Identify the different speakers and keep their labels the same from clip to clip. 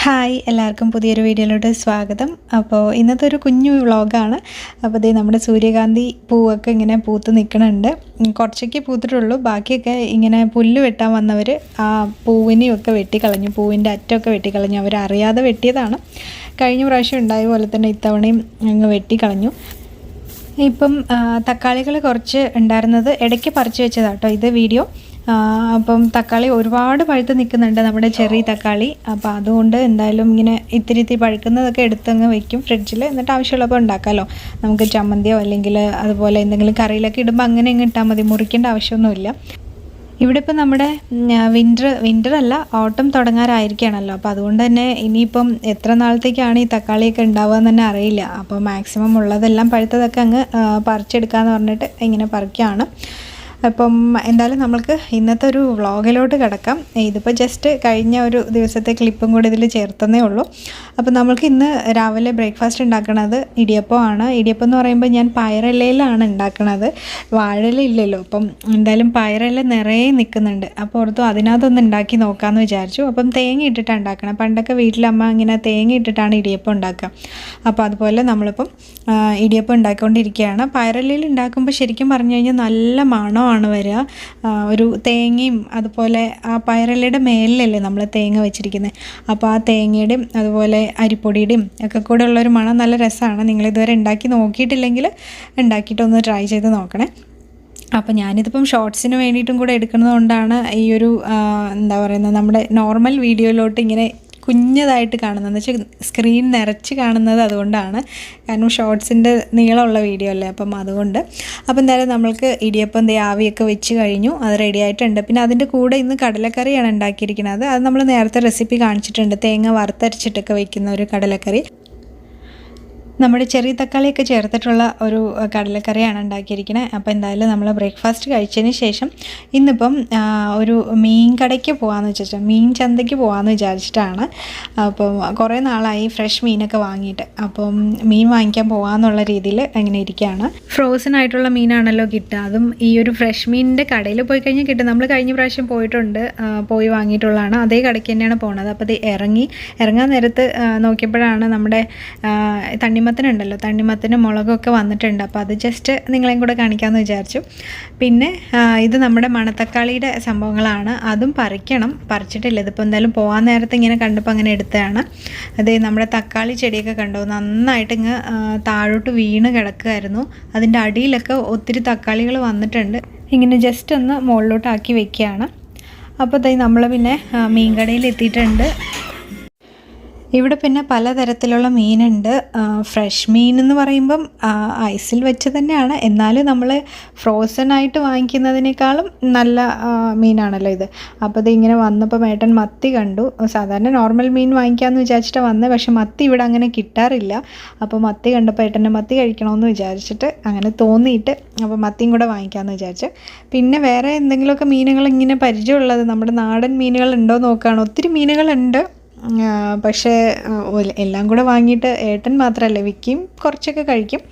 Speaker 1: Hi എല്ലാവർക്കും പുതിയൊരു വീഡിയോയിലോട്ട് സ്വാഗതം. അപ്പോൾ ഇന്നത്തെ ഒരു കുഞ്ഞു വ്ളോഗാണ്. അപ്പോൾ ദേ നമ്മുടെ സൂര്യകാന്തി പൂവൊക്കെ ഇങ്ങനെ പൂത്ത് നിൽക്കുന്നുണ്ട്. കുറച്ചൊക്കെ പൂത്തിട്ടുള്ളൂ, ബാക്കിയൊക്കെ ഇങ്ങനെ പുല്ല് വെട്ടാൻ വന്നവർ ആ പൂവിനെയൊക്കെ വെട്ടിക്കളഞ്ഞു, പൂവിൻ്റെ അറ്റമൊക്കെ വെട്ടിക്കളഞ്ഞു. അവരറിയാതെ വെട്ടിയതാണ്. കഴിഞ്ഞ പ്രാവശ്യം ഉണ്ടായ പോലെ തന്നെ ഇത്തവണയും അങ്ങ് വെട്ടിക്കളഞ്ഞു. ഇപ്പം തക്കാളികൾ കുറച്ച് ഉണ്ടായിരുന്നത് ഇടയ്ക്ക് പറിച്ച് വെച്ചതാട്ടോ ഇത് വീഡിയോ. അപ്പം തക്കാളി ഒരുപാട് പഴുത്ത് നിൽക്കുന്നുണ്ട്, നമ്മുടെ ചെറിയ തക്കാളി. അപ്പോൾ അതുകൊണ്ട് എന്തായാലും ഇങ്ങനെ ഇത്തിരി പഴുക്കുന്നതൊക്കെ എടുത്തങ്ങ് വെക്കും ഫ്രിഡ്ജിൽ, എന്നിട്ട് ആവശ്യമുള്ളപ്പോൾ ഉണ്ടാക്കാമല്ലോ. നമുക്ക് ചമ്മന്തിയോ അല്ലെങ്കിൽ അതുപോലെ എന്തെങ്കിലും കറിയിലൊക്കെ ഇടുമ്പോൾ അങ്ങനെ അങ്ങ് ഇട്ടാൽ മതി, മുറിക്കേണ്ട ആവശ്യമൊന്നുമില്ല. ഇവിടെ ഇപ്പം നമ്മുടെ വിൻ്റർ അല്ല, ഓട്ടം തുടങ്ങാറായിരിക്കുകയാണല്ലോ. അപ്പോൾ അതുകൊണ്ട് തന്നെ ഇനിയിപ്പം എത്ര നാളത്തേക്കാണ് ഈ തക്കാളിയൊക്കെ ഉണ്ടാവുക എന്ന് തന്നെ അറിയില്ല. അപ്പോൾ മാക്സിമം ഉള്ളതെല്ലാം പഴുത്തതൊക്കെ അങ്ങ് പറിച്ചെടുക്കാമെന്ന് പറഞ്ഞിട്ട് ഇങ്ങനെ പറിക്കുകയാണ്. അപ്പം എന്തായാലും നമ്മൾക്ക് ഇന്നത്തെ ഒരു വ്ളോഗിലോട്ട് കിടക്കാം. ഇതിപ്പോൾ ജസ്റ്റ് കഴിഞ്ഞ ഒരു ദിവസത്തെ ക്ലിപ്പും കൂടി ഇതിൽ ചേർത്തന്നേ ഉള്ളൂ. അപ്പോൾ നമ്മൾക്ക് ഇന്ന് രാവിലെ ബ്രേക്ക്ഫാസ്റ്റ് ഉണ്ടാക്കണത് ഇടിയപ്പമാണ്. ഇടിയപ്പം എന്ന് പറയുമ്പോൾ ഞാൻ പയറിലയിലാണ് ഉണ്ടാക്കണത്, വാഴയില ഇല്ലല്ലോ. അപ്പം എന്തായാലും പയറില നിറയെ നിൽക്കുന്നുണ്ട്. അപ്പോൾ ഓർത്തു അതിനകത്തൊന്ന് ഉണ്ടാക്കി നോക്കാമെന്ന് വിചാരിച്ചു. അപ്പം തേങ്ങ ഇട്ടിട്ടാണ് ഉണ്ടാക്കണം. പണ്ടൊക്കെ വീട്ടിലമ്മ ഇങ്ങനെ തേങ്ങ ഇട്ടിട്ടാണ് ഇടിയപ്പം ഉണ്ടാക്കുക. അപ്പോൾ അതുപോലെ നമ്മളിപ്പം ഇടിയപ്പം ഉണ്ടാക്കിക്കൊണ്ടിരിക്കുകയാണ്. പയറിലയിൽ ഉണ്ടാക്കുമ്പോൾ ശരിക്കും പറഞ്ഞു കഴിഞ്ഞാൽ നല്ല മണമാണ് വരിക. ഒരു തേങ്ങയും അതുപോലെ ആ പയറിലയുടെ മേലിലല്ലേ നമ്മൾ തേങ്ങ വെച്ചിരിക്കുന്നത്. അപ്പോൾ ആ തേങ്ങയുടെയും അതുപോലെ അരിപ്പൊടിയുടെയും ഒക്കെ കൂടെ ഉള്ളൊരു മണം നല്ല രസമാണ്. നിങ്ങളിതുവരെ ഉണ്ടാക്കി നോക്കിയിട്ടില്ലെങ്കിൽ ഉണ്ടാക്കിയിട്ടൊന്ന് ട്രൈ ചെയ്ത് നോക്കണേ. അപ്പോൾ ഞാനിതിപ്പം ഷോർട്സിന് വേണ്ടിയിട്ടും കൂടെ എടുക്കുന്നത് കൊണ്ടാണ് ഈ ഒരു എന്താ പറയുന്നത്, നമ്മുടെ നോർമൽ വീഡിയോയിലോട്ട് ഇങ്ങനെ കുഞ്ഞതായിട്ട് കാണുന്നത്, എന്ന് വെച്ചാൽ സ്ക്രീൻ നിറച്ച് കാണുന്നത് അതുകൊണ്ടാണ്. കാരണം ഷോർട്സിൻ്റെ നീളമുള്ള വീഡിയോ അല്ലേ, അപ്പം അതുകൊണ്ട്. അപ്പോൾ എന്തായാലും നമ്മൾക്ക് ഇടിയപ്പം ആവിയൊക്കെ വെച്ച് കഴിഞ്ഞു, അത് റെഡി ആയിട്ടുണ്ട്. പിന്നെ അതിൻ്റെ കൂടെ ഇന്ന് കടലക്കറിയാണ് ഉണ്ടാക്കിയിരിക്കുന്നത്. അത് നമ്മൾ നേരത്തെ റെസിപ്പി കാണിച്ചിട്ടുണ്ട്, തേങ്ങ വറുത്തരച്ചിട്ടൊക്കെ വയ്ക്കുന്ന ഒരു കടലക്കറി. നമ്മുടെ ചെറിയ തക്കാളിയൊക്കെ ചേർത്തിട്ടുള്ള ഒരു കടലക്കറിയാണ് ഉണ്ടാക്കിയിരിക്കുന്നത്. അപ്പോൾ എന്തായാലും നമ്മൾ ബ്രേക്ക്ഫാസ്റ്റ് കഴിച്ചതിന് ശേഷം ഇന്നിപ്പം ഒരു മീൻ കടയ്ക്ക് പോകാമെന്ന് വെച്ചാൽ മീൻ ചന്തയ്ക്ക് പോകാമെന്ന് വിചാരിച്ചിട്ടാണ്. അപ്പം കുറേ നാളായി ഫ്രഷ് മീനൊക്കെ വാങ്ങിയിട്ട്, അപ്പം മീൻ വാങ്ങിക്കാൻ പോകാമെന്നുള്ള രീതിയിൽ അങ്ങനെ ഇരിക്കുകയാണ്. ഫ്രോസൺ ആയിട്ടുള്ള മീനാണല്ലോ കിട്ടുക, അതും ഈ ഒരു ഫ്രഷ് മീനിൻ്റെ കടയിൽ പോയി കഴിഞ്ഞാൽ കിട്ടും. നമ്മൾ കഴിഞ്ഞ പ്രാവശ്യം പോയിട്ടുണ്ട്, പോയി വാങ്ങിയിട്ടുള്ളതാണ്. അതേ കടയ്ക്ക് തന്നെയാണ് പോകുന്നത്. അപ്പോൾ അത് ഇറങ്ങാൻ നേരത്ത് നോക്കിയപ്പോഴാണ് നമ്മുടെ തണ്ണിമത്തനുണ്ടല്ലോ, തണ്ണിമത്തനും മുളകൊക്കെ വന്നിട്ടുണ്ട്. അപ്പോൾ അത് ജസ്റ്റ് നിങ്ങളെയും കൂടെ കാണിക്കാമെന്ന് വിചാരിച്ചു. പിന്നെ ഇത് നമ്മുടെ മണത്തക്കാളിയുടെ സംഭവങ്ങളാണ്, അതും പറിച്ചിട്ടില്ല. ഇതിപ്പോൾ എന്തായാലും പോകാൻ നേരത്തെ ഇങ്ങനെ കണ്ടപ്പോൾ അങ്ങനെ എടുത്തതാണ്. അത് നമ്മുടെ തക്കാളി ചെടിയൊക്കെ കണ്ടോ, നന്നായിട്ട് ഇങ്ങ് താഴോട്ട് വീണ് കിടക്കുമായിരുന്നു. അതിൻ്റെ അടിയിലൊക്കെ ഒത്തിരി തക്കാളികൾ വന്നിട്ടുണ്ട്. ഇങ്ങനെ ജസ്റ്റ് ഒന്ന് മുകളിലോട്ടാക്കി വെക്കുകയാണ്. അപ്പോൾ നമ്മൾ പിന്നെ മീൻകടയിൽ എത്തിയിട്ടുണ്ട്. ഇവിടെ പിന്നെ പലതരത്തിലുള്ള മീനുണ്ട്. ഫ്രഷ് മീൻ എന്ന് പറയുമ്പം ഐസിൽ വെച്ച് തന്നെയാണ്, എന്നാലും നമ്മൾ ഫ്രോസൺ ആയിട്ട് വാങ്ങിക്കുന്നതിനേക്കാളും നല്ല മീനാണല്ലോ ഇത്. അപ്പോൾ ഇത് ഇങ്ങനെ വന്നപ്പോൾ ഏട്ടൻ മത്തി കണ്ടു. സാധാരണ നോർമൽ മീൻ വാങ്ങിക്കാമെന്ന് വിചാരിച്ചിട്ടാണ് വന്നത്, പക്ഷെ മത്തി ഇവിടെ അങ്ങനെ കിട്ടാറില്ല. അപ്പോൾ മത്തി കണ്ടപ്പോൾ ഏട്ടൻ്റെ മത്തി കഴിക്കണമെന്ന് വിചാരിച്ചിട്ട് അങ്ങനെ തോന്നിയിട്ട് അപ്പോൾ മത്തിയും കൂടെ വാങ്ങിക്കാമെന്ന് വിചാരിച്ചു. പിന്നെ വേറെ എന്തെങ്കിലുമൊക്കെ മീനുകൾ ഇങ്ങനെ പരിചയമുള്ളത്, നമ്മുടെ നാടൻ മീനുകൾ ഉണ്ടോ നോക്കുകയാണ്. ഒത്തിരി മീനുകളുണ്ട്, പക്ഷേ എല്ലാം കൂടെ വാങ്ങിയിട്ട് ഏട്ടൻ മാത്രമല്ല, വിക്കിയും കുറച്ചൊക്കെ കഴിക്കും.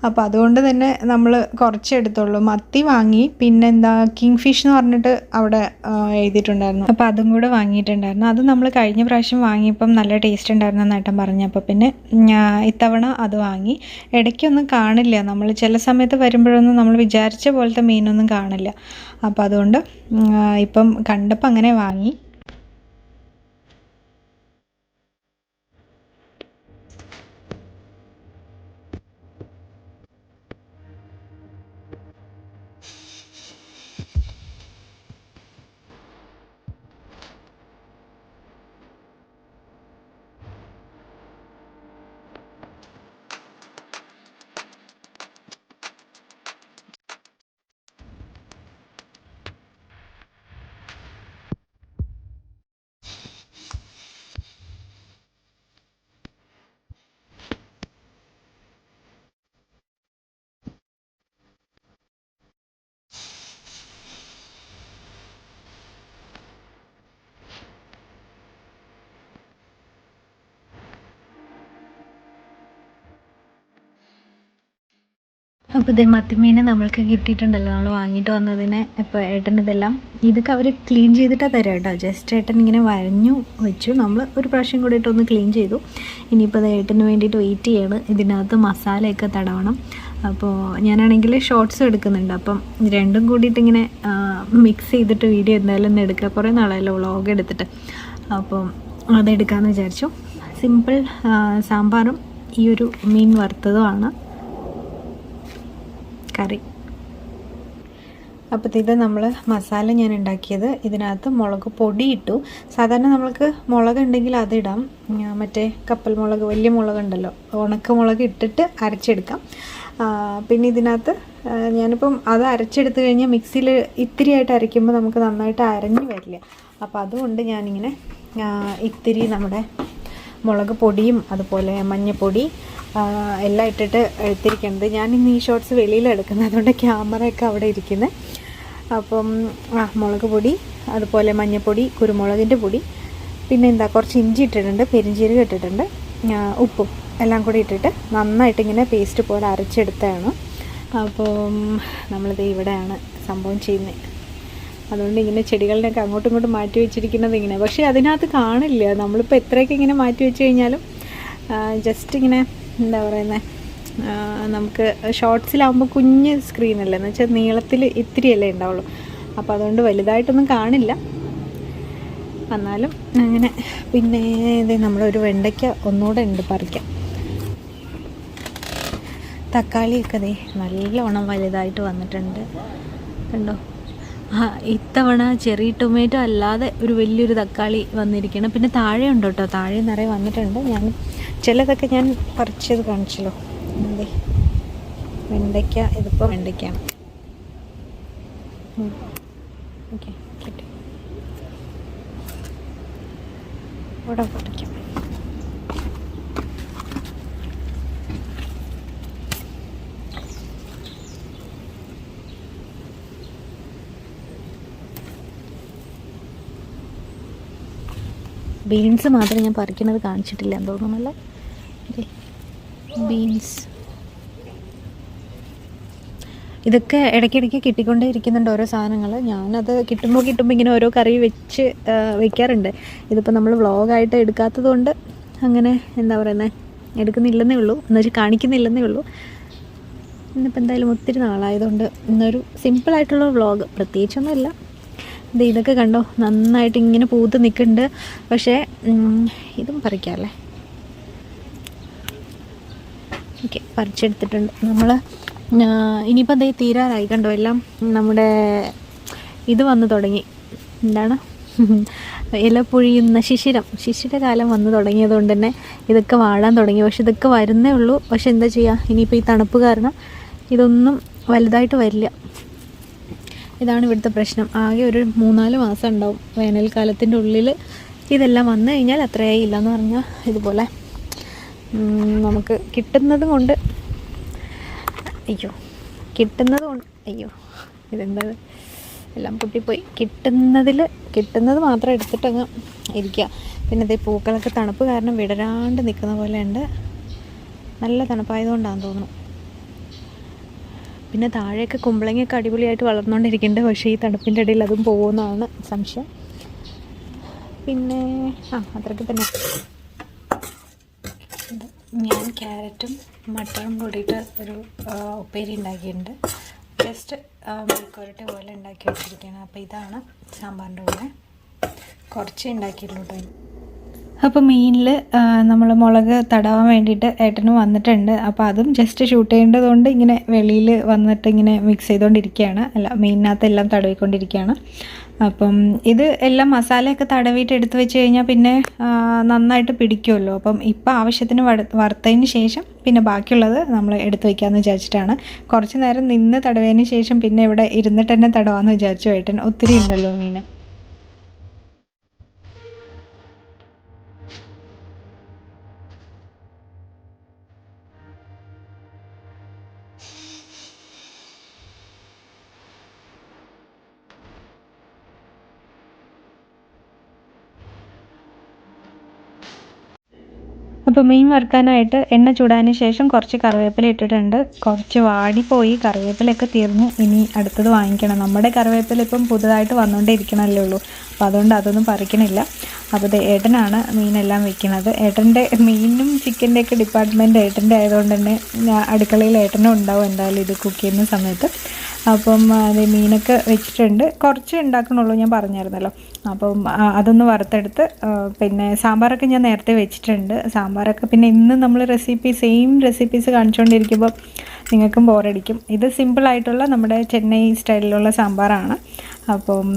Speaker 1: അപ്പോൾ അതുകൊണ്ട് തന്നെ നമ്മൾ കുറച്ചേ എടുത്തുള്ളൂ. മത്തി വാങ്ങി, പിന്നെന്താ കിങ് ഫിഷ് എന്ന് പറഞ്ഞിട്ട് അവിടെ എഴുതിയിട്ടുണ്ടായിരുന്നു, അപ്പോൾ അതും കൂടെ വാങ്ങിയിട്ടുണ്ടായിരുന്നു. അത് നമ്മൾ കഴിഞ്ഞ പ്രാവശ്യം വാങ്ങിയപ്പം നല്ല ടേസ്റ്റ് ഉണ്ടായിരുന്നു എന്ന് ഏട്ടൻ പറഞ്ഞു. അപ്പോൾ പിന്നെ ഇത്തവണ അത് വാങ്ങി. ഇടയ്ക്കൊന്നും കാണില്ല, നമ്മൾ ചില സമയത്ത് വരുമ്പോഴൊന്നും നമ്മൾ വിചാരിച്ച പോലത്തെ മീനൊന്നും കാണില്ല. അപ്പോൾ അതുകൊണ്ട് ഇപ്പം കണ്ടപ്പോൾ അങ്ങനെ വാങ്ങി. അപ്പോൾ ഇതേ മത്തിമീൻ നമ്മൾക്ക് കിട്ടിയിട്ടുണ്ടല്ലോ, നമ്മൾ വാങ്ങിയിട്ട് വന്നതിനെ. ഇപ്പോൾ ഏട്ടൻ ഇതൊക്കെ അവർ ക്ലീൻ ചെയ്തിട്ടാണ് തരാം കേട്ടോ. ജസ്റ്റ് ഏട്ടൻ ഇങ്ങനെ വരഞ്ഞു വെച്ചു, നമ്മൾ ഒരു പ്രാവശ്യം കൂടി ഇട്ടൊന്ന് ക്ലീൻ ചെയ്തു. ഇനിയിപ്പോൾ അത് ഏട്ടന് വേണ്ടിയിട്ട് വെയിറ്റ് ചെയ്യാണ്. ഇതിനകത്ത് മസാലയൊക്കെ തടവണം. അപ്പോൾ ഞാനാണെങ്കിൽ ഷോർട്സ് എടുക്കുന്നുണ്ട്, അപ്പം രണ്ടും കൂടിയിട്ട് ഇങ്ങനെ മിക്സ് ചെയ്തിട്ട് വീഡിയോ എന്തായാലും ഒന്ന് എടുക്കുക. കുറേ നാളായല്ലോ വ്ളോഗ് എടുത്തിട്ട്, അപ്പം അതെടുക്കാമെന്ന് വിചാരിച്ചു. സിമ്പിൾ സാമ്പാറും ഈ ഒരു മീൻ വറുത്തതുമാണ് കറി. അപ്പോൾ ഇത് നമ്മൾ മസാല ഞാൻ ഉണ്ടാക്കിയത്. ഇതിനകത്ത് മുളക് പൊടി ഇട്ടു. സാധാരണ നമ്മൾക്ക് മുളക് ഉണ്ടെങ്കിൽ അതിടാം, മറ്റേ കപ്പൽ മുളക്, വലിയ മുളകുണ്ടല്ലോ, ഉണക്കമുളക് ഇട്ടിട്ട് അരച്ചെടുക്കാം. പിന്നെ ഇതിനകത്ത് ഞാനിപ്പം അത് അരച്ചെടുത്ത് കഴിഞ്ഞാൽ മിക്സിയിൽ ഇത്തിരിയായിട്ട് അരയ്ക്കുമ്പോൾ നമുക്ക് നന്നായിട്ട് അരഞ്ഞു വരില്ല. അപ്പോൾ അതുകൊണ്ട് ഞാനിങ്ങനെ ഇത്തിരി നമ്മുടെ മുളക് പൊടിയും അതുപോലെ മഞ്ഞൾപ്പൊടി എല്ലാം ഇട്ടിട്ട് എടുത്തിരിക്കുന്നത്. ഞാനിന്ന് ഈ ഷോർട്സ് വെളിയിലെടുക്കുന്നത്, അതുകൊണ്ട് ക്യാമറയൊക്കെ അവിടെ ഇരിക്കുന്നത്. അപ്പം മുളക് പൊടി, അതുപോലെ മഞ്ഞൾപ്പൊടി, കുരുമുളകിൻ്റെ പൊടി, പിന്നെ കുറച്ച് ഇഞ്ചി ഇട്ടിട്ടുണ്ട്, പെരിഞ്ചീരകം ഇട്ടിട്ടുണ്ട്, ഉപ്പും എല്ലാം കൂടി ഇട്ടിട്ട് നന്നായിട്ട് ഇങ്ങനെ പേസ്റ്റ് പോലെ അരച്ചെടുത്തതാണ്. അപ്പം നമ്മളിത് ഇവിടെയാണ് സംഭവം ചെയ്യുന്നത്. അതുകൊണ്ട് ഇങ്ങനെ ചെടികളിനൊക്കെ അങ്ങോട്ടും ഇങ്ങോട്ടും മാറ്റി വെച്ചിരിക്കുന്നത് ഇങ്ങനെ. പക്ഷേ അതിനകത്ത് കാണില്ല. നമ്മളിപ്പോൾ എത്രയൊക്കെ ഇങ്ങനെ മാറ്റി വെച്ച് കഴിഞ്ഞാലും ജസ്റ്റ് ഇങ്ങനെ എന്താ പറയുന്നത്, നമുക്ക് ഷോർട്സിലാകുമ്പോൾ കുഞ്ഞ് സ്ക്രീനല്ലേ, എന്ന് വെച്ചാൽ നീളത്തിൽ ഇത്തിരിയല്ലേ ഉണ്ടാവുള്ളൂ. അപ്പോൾ അതുകൊണ്ട് വലുതായിട്ടൊന്നും കാണില്ല, എന്നാലും അങ്ങനെ. പിന്നെ ഇത് നമ്മളൊരു വെണ്ടയ്ക്ക ഒന്നുകൂടെ ഉണ്ട് പറിക്കാം. തക്കാളിയൊക്കെ നല്ലോണം വലുതായിട്ട് വന്നിട്ടുണ്ട്, കണ്ടോ. ഇത്തവണ ചെറി ടൊമാറ്റോ അല്ലാതെ ഒരു വലിയൊരു തക്കാളി വന്നിരിക്കണം. പിന്നെ താഴെ ഉണ്ട് കേട്ടോ, താഴെ നിറയെ വന്നിട്ടുണ്ട്. ഞാൻ ചിലതൊക്കെ ഞാൻ പറിച്ചത് കാണിച്ചല്ലോ. വെണ്ടയ്ക്ക, ഇതിപ്പോൾ വെണ്ടയ്ക്കാണ്. ഓക്കെ, കിട്ടി. ഇവിടെ പറിക്കാം. ബീൻസ് മാത്രം ഞാൻ പറിക്കുന്നത് കാണിച്ചിട്ടില്ല എന്ന് തോന്നുന്നല്ലേ. ബീൻസ് ഇതൊക്കെ ഇടയ്ക്കിടയ്ക്ക് കിട്ടിക്കൊണ്ടേ ഇരിക്കുന്നുണ്ട് ഓരോ സാധനങ്ങൾ. ഞാനത് കിട്ടുമ്പോൾ ഇങ്ങനെ ഓരോ കറി വെച്ച് വയ്ക്കാറുണ്ട്. ഇതിപ്പോൾ നമ്മൾ വ്ളോഗായിട്ട് എടുക്കാത്തത് കൊണ്ട് അങ്ങനെ എന്താ പറയുന്നത്, എടുക്കുന്നില്ലെന്നേ ഉള്ളൂ, എന്നുവെച്ചാൽ കാണിക്കുന്നില്ലെന്നേ ഉള്ളൂ. ഇന്നിപ്പോൾ എന്തായാലും ഒത്തിരി നാളായതുകൊണ്ട് ഇന്നൊരു സിമ്പിളായിട്ടുള്ള വ്ളോഗ്, പ്രത്യേകിച്ചൊന്നുമില്ല. ഇതൊക്കെ കണ്ടോ, നന്നായിട്ട് ഇങ്ങനെ പൂത്ത് നിൽക്കുന്നുണ്ട്. പക്ഷേ ഇതും പറിക്കാമല്ലേ. ഓക്കെ, പറിച്ചെടുത്തിട്ടുണ്ട് നമ്മൾ. ഇനിയിപ്പോൾ തീരാറായി, കണ്ടോ. എല്ലാം നമ്മുടെ ഇത് വന്നു തുടങ്ങി, എന്താണ്, ഇല പൊഴിയുന്ന ശിശിരകാലം വന്നു തുടങ്ങിയത് കൊണ്ട് തന്നെ ഇതൊക്കെ വാഴാൻ തുടങ്ങി. പക്ഷെ ഇതൊക്കെ വരുന്നേ ഉള്ളൂ. പക്ഷെ എന്താ ചെയ്യുക, ഇനിയിപ്പോൾ ഈ തണുപ്പ് കാരണം ഇതൊന്നും വലുതായിട്ട് വരില്ല. ഇതാണ് ഇവിടുത്തെ പ്രശ്നം. ആകെ ഒരു 3-4 മാസം ഉണ്ടാവും വേനൽക്കാലത്തിൻ്റെ ഉള്ളിൽ ഇതെല്ലാം വന്നു കഴിഞ്ഞാൽ അത്രയായി. ഇല്ലയെന്ന് പറഞ്ഞാൽ ഇതുപോലെ നമുക്ക് കിട്ടുന്നത് കൊണ്ട് ഇതെന്താ എല്ലാം പൊട്ടിപ്പോയി. കിട്ടുന്നത് മാത്രം എടുത്തിട്ടങ്ങ് ഇരിക്കുക. പിന്നെ ഇതേ പൂക്കളൊക്കെ തണുപ്പ് കാരണം വിടരാണ്ട് നിൽക്കുന്ന പോലെ ഉണ്ട്. നല്ല തണുപ്പായതുകൊണ്ടാണെന്ന് തോന്നുന്നു. പിന്നെ താഴെയൊക്കെ കുമ്പളങ്ങയൊക്കെ അടിപൊളിയായിട്ട് വളർന്നുകൊണ്ടിരിക്കുന്നുണ്ട്. പക്ഷേ ഈ തണുപ്പിൻ്റെ ഇടയിൽ അതും പോകുമെന്നാണ് സംശയം. പിന്നെ അത്രയ്ക്ക് തന്നെ. ഞാൻ ക്യാരറ്റും മട്ടറും കൂടിയിട്ട് ഒരു ഉപ്പേരി ഉണ്ടാക്കിയിട്ടുണ്ട്. ജസ്റ്റ് മെഴുക്കുവരട്ടി പോലെ ഉണ്ടാക്കി വെച്ചിരിക്കുകയാണ്. അപ്പോൾ ഇതാണ് സാമ്പാറിൻ്റെ കൂടെ. കുറച്ചേ ഉണ്ടാക്കിയുള്ളൂ കേട്ടോ. അപ്പോൾ മീനിൽ നമ്മൾ മുളക് തടവാൻ വേണ്ടിയിട്ട് ഏട്ടനും വന്നിട്ടുണ്ട്. അപ്പോൾ അതും ജസ്റ്റ് ഷൂട്ട് ചെയ്യേണ്ടതുകൊണ്ട് ഇങ്ങനെ വെളിയിൽ വന്നിട്ട് ഇങ്ങനെ മിക്സ് ചെയ്തുകൊണ്ടിരിക്കുകയാണ്. മീനിനകത്ത് എല്ലാം തടവിക്കൊണ്ടിരിക്കുകയാണ്. അപ്പം ഇത് എല്ലാം മസാലയൊക്കെ തടവിയിട്ട് എടുത്ത് വെച്ച് കഴിഞ്ഞാൽ പിന്നെ നന്നായിട്ട് പിടിക്കുമല്ലോ. അപ്പം ഇപ്പം ആവശ്യത്തിന് വറുത്തതിന് ശേഷം പിന്നെ ബാക്കിയുള്ളത് നമ്മൾ എടുത്ത് വയ്ക്കാമെന്ന് വിചാരിച്ചിട്ടാണ്. കുറച്ച് നേരം നിന്ന് തടവിയതിന് ശേഷം പിന്നെ ഇവിടെ ഇരുന്നിട്ട് തന്നെ തടവാമെന്ന് വിചാരിച്ചു ഏട്ടൻ. ഒത്തിരി ഉണ്ടല്ലോ മീൻ. അപ്പോൾ മീൻ വറുക്കാനായിട്ട് എണ്ണ ചൂടാനതിന് ശേഷം കുറച്ച് കറിവേപ്പില ഇട്ടിട്ടുണ്ട്. കുറച്ച് വാടിപ്പോയി, കറിവേപ്പിലയൊക്കെ തീർന്നു. ഇനി അടുത്തത് വാങ്ങിക്കണം. നമ്മുടെ കറിവേപ്പില ഇപ്പം പുതുതായിട്ട് വന്നുകൊണ്ടേ ഇരിക്കണമല്ലേ ഉള്ളൂ. അപ്പോൾ അതുകൊണ്ട് അതൊന്നും പറിക്കണില്ല. അപ്പോൾ ഇത് ഏട്ടനാണ് മീനെല്ലാം വെക്കുന്നത്. ഏട്ടൻ്റെ മീനും ചിക്കൻ്റെയൊക്കെ ഡിപ്പാർട്ട്മെൻറ്റ് ഏട്ടൻ്റെ ആയതുകൊണ്ട് തന്നെ അടുക്കളയിൽ ഏട്ടനും ഉണ്ടാവും എന്തായാലും ഇത് കുക്ക് ചെയ്യുന്ന സമയത്ത്. അപ്പം അത് മീനൊക്കെ വെച്ചിട്ടുണ്ട്. കുറച്ച് ഉണ്ടാക്കണുള്ളൂ, ഞാൻ പറഞ്ഞായിരുന്നല്ലോ. അപ്പം അതൊന്ന് വറുത്തെടുത്ത് പിന്നെ സാമ്പാറൊക്കെ ഞാൻ നേരത്തെ വെച്ചിട്ടുണ്ട്. സാമ്പാറൊക്കെ പിന്നെ ഇന്ന് നമ്മൾ സെയിം റെസിപ്പീസ് കാണിച്ചുകൊണ്ടിരിക്കുമ്പോൾ നിങ്ങൾക്കും ബോറടിക്കും. ഇത് സിമ്പിളായിട്ടുള്ള നമ്മുടെ ചെന്നൈ സ്റ്റൈലിലുള്ള സാമ്പാറാണ്. അപ്പം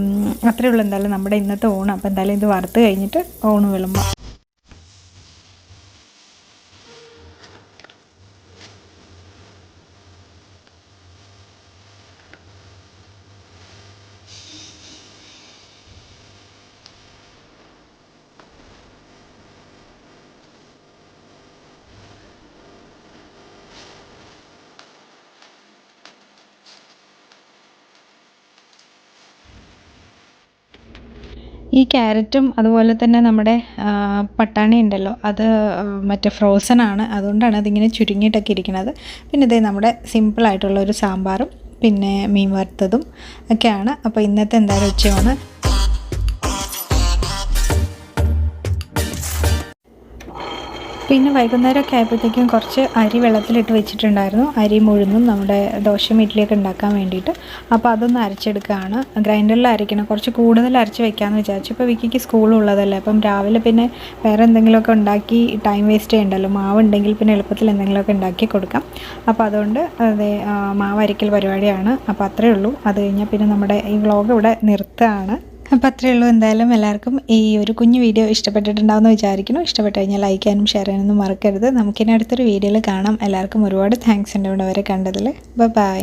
Speaker 1: അത്രയേ ഉള്ളൂ എന്തായാലും നമ്മുടെ ഇന്നത്തെ ഊണ്. അപ്പോൾ എന്തായാലും ഇത് വറുത്ത് കഴിഞ്ഞിട്ട് ഊണ് വിളമ്പാം. ഈ ക്യാരറ്റും അതുപോലെ തന്നെ നമ്മുടെ പട്ടാണി ഉണ്ടല്ലോ, അത് മറ്റേ ഫ്രോസൺ ആണ്, അതുകൊണ്ടാണ് അതിങ്ങനെ ചുരുങ്ങിയിട്ടൊക്കെ ഇരിക്കുന്നത്. പിന്നെ ഇതേ നമ്മുടെ സിമ്പിളായിട്ടുള്ള ഒരു സാമ്പാറും പിന്നെ മീൻ വറുത്തതും ഒക്കെയാണ്. അപ്പോൾ ഇന്നത്തെ എന്തായാലും ഉച്ചയാണ്. പിന്നെ വൈകുന്നേരമൊക്കെ ആയപ്പോഴത്തേക്കും കുറച്ച് അരി വെള്ളത്തിലിട്ട് വെച്ചിട്ടുണ്ടായിരുന്നു. അരിയും ഉഴുന്നും നമ്മുടെ ദോശയും ഇഡ്ഡലിയൊക്കെ ഉണ്ടാക്കാൻ വേണ്ടിയിട്ട്. അപ്പോൾ അതൊന്ന് അരച്ചെടുക്കുകയാണ്. ഗ്രൈൻഡറിൽ അരയ്ക്കണം. കുറച്ച് കൂടുതൽ അരച്ച് വെക്കാമെന്ന് വിചാരിച്ചു. ഇപ്പോൾ വിക്കിക്ക് സ്കൂളുള്ളതല്ലേ, അപ്പം രാവിലെ പിന്നെ വേറെ എന്തെങ്കിലുമൊക്കെ ഉണ്ടാക്കി ടൈം വേസ്റ്റ് ചെയ്യണ്ടല്ലോ. മാവ് ഉണ്ടെങ്കിൽ പിന്നെ എളുപ്പത്തിൽ എന്തെങ്കിലുമൊക്കെ ഉണ്ടാക്കി കൊടുക്കാം. അപ്പോൾ അതുകൊണ്ട് അതെ മാവ് അരയ്ക്കൽ പരിപാടിയാണ്. അപ്പോൾ അത്രയേ ഉള്ളൂ. അത് കഴിഞ്ഞാൽ പിന്നെ നമ്മുടെ ഈ വ്ളോഗ് ഇവിടെ നിർത്തുകയാണ്. അപ്പോൾ അത്രയേ ഉള്ളൂ. എന്തായാലും എല്ലാവർക്കും ഈ ഒരു കുഞ്ഞു വീഡിയോ ഇഷ്ടപ്പെട്ടിട്ടുണ്ടാവുമെന്ന് വിചാരിക്കുന്നു. ഇഷ്ടപ്പെട്ട് കഴിഞ്ഞാൽ ലൈക്ക് ചെയ്യാനും ഷെയർ ചെയ്യാനൊന്നും മറക്കരുത്. നമുക്കിനി അടുത്തൊരു വീഡിയോയിൽ കാണാം. എല്ലാവർക്കും ഒരുപാട് താങ്ക്സ് ഉണ്ട് ഇവിടെ വരെ കണ്ടതിൽ. ബൈ.